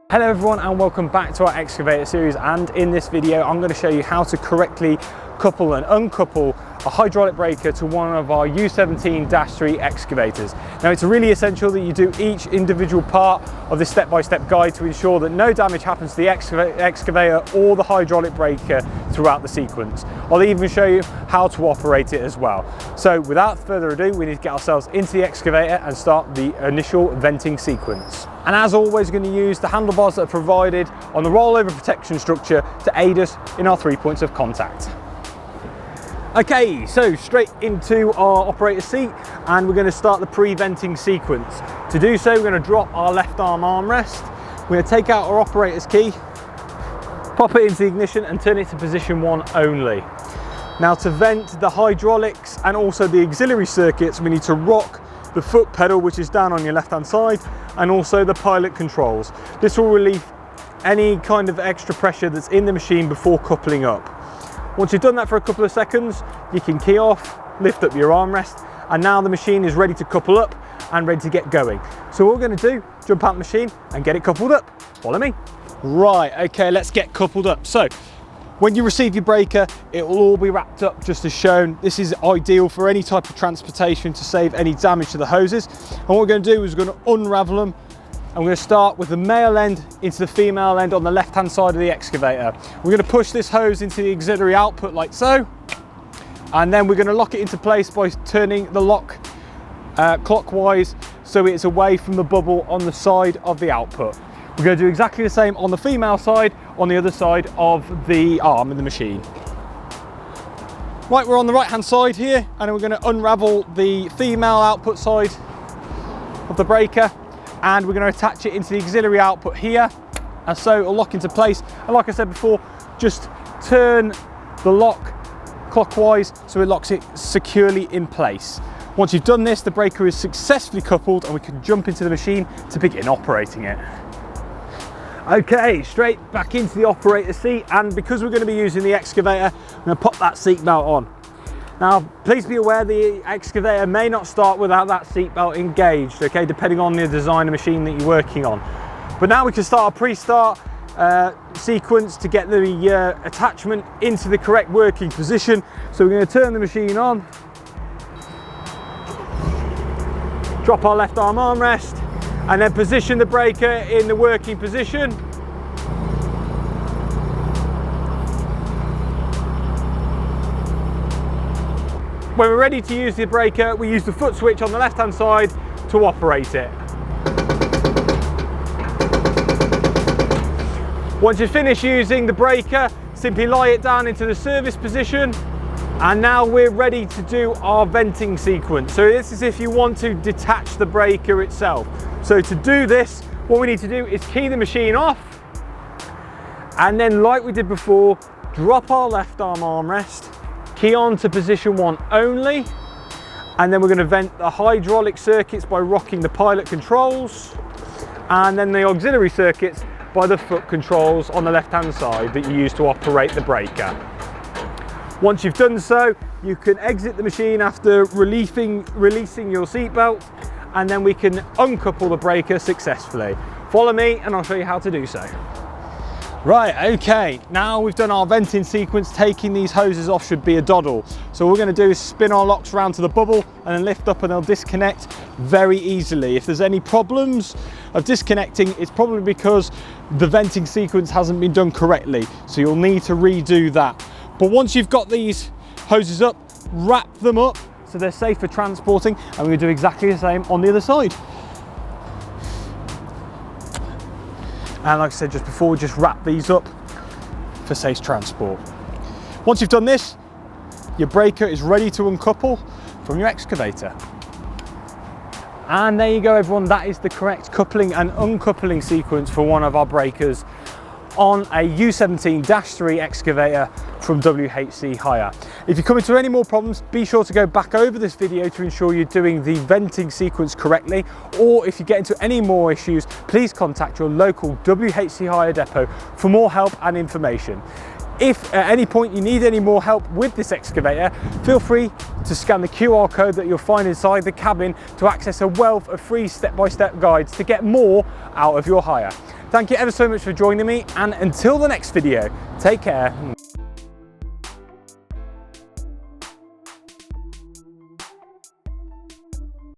Hello everyone and welcome back to our excavator series, and in this video I'm going to show you how to correctly couple and uncouple a hydraulic breaker to one of our U17-3 excavators. Now it's really essential that you do each individual part of this step-by-step guide to ensure that no damage happens to the excavator or the hydraulic breaker throughout the sequence. I'll even show you how to operate it as well. So without further ado, we need to get ourselves into the excavator and start the initial venting sequence. And as always, we're going to use the handlebars that are provided on the rollover protection structure to aid us in our 3 points of contact. Okay, so straight into our operator seat, and we're going to start the pre-venting sequence. To do so, we're going to drop our left arm armrest. We're going to take out our operator's key, pop it into the ignition and turn it to position 1 only. Now to vent the hydraulics and also the auxiliary circuits, we need to rock the foot pedal, which is down on your left hand side, and also the pilot controls. This will relieve any kind of extra pressure that's in the machine before coupling up. Once you've done that for a couple of seconds, you can key off, lift up your armrest, and now the machine is ready to couple up and ready to get going. So what we're going to do, jump out the machine and get it coupled up. Follow me. Right, okay, let's get coupled up. So when you receive your breaker, it will all be wrapped up just as shown. This is ideal for any type of transportation to save any damage to the hoses. And what we're going to do is we're going to unravel them. And we're going to start with the male end into the female end on the left hand side of the excavator. We're going to push this hose into the auxiliary output like so. And then we're going to lock it into place by turning the lock clockwise so it's away from the bubble on the side of the output. We're going to do exactly the same on the female side, on the other side of the arm in the machine. Right, we're on the right hand side here, and we're going to unravel the female output side of the breaker, and we're going to attach it into the auxiliary output here, and so it'll lock into place. And like I said before, just turn the lock clockwise so it locks it securely in place. Once you've done this, the breaker is successfully coupled and we can jump into the machine to begin operating it. Okay, straight back into the operator seat, and because we're going to be using the excavator, I'm going to pop that seat belt on. Now, please be aware the excavator may not start without that seat belt engaged, okay, depending on the design of machine that you're working on. But now we can start a pre-start sequence to get the attachment into the correct working position. So we're going to turn the machine on, drop our left arm armrest, and then position the breaker in the working position. When we're ready to use the breaker, we use the foot switch on the left hand side to operate it. Once you've finished using the breaker, simply lie it down into the service position, and now we're ready to do our venting sequence. So this is if you want to detach the breaker itself. So to do this, what we need to do is key the machine off, and then like we did before, drop our left arm armrest, key on to position 1 only, and then we're going to vent the hydraulic circuits by rocking the pilot controls, and then the auxiliary circuits by the foot controls on the left hand side that you use to operate the breaker. Once you've done so, you can exit the machine after releasing your seatbelt, and then we can uncouple the breaker successfully. Follow me and I'll show you how to do so. Right, okay, now we've done our venting sequence. Taking these hoses off should be a doddle. So what we're going to do is spin our locks around to the bubble and then lift up, and they'll disconnect very easily. If there's any problems of disconnecting, it's probably because the venting sequence hasn't been done correctly. So you'll need to redo that. But once you've got these hoses up, wrap them up so they're safe for transporting, and we're going to do exactly the same on the other side. And like I said just before, just wrap these up for safe transport. Once you've done this, your breaker is ready to uncouple from your excavator. And there you go everyone, that is the correct coupling and uncoupling sequence for one of our breakers on a U17-3 excavator from WHC Hire. If you come into any more problems, be sure to go back over this video to ensure you're doing the venting sequence correctly, or if you get into any more issues, please contact your local WHC Hire depot for more help and information. If at any point you need any more help with this excavator, feel free to scan the QR code that you'll find inside the cabin to access a wealth of free step-by-step guides to get more out of your hire. Thank you ever so much for joining me, and until the next video, take care.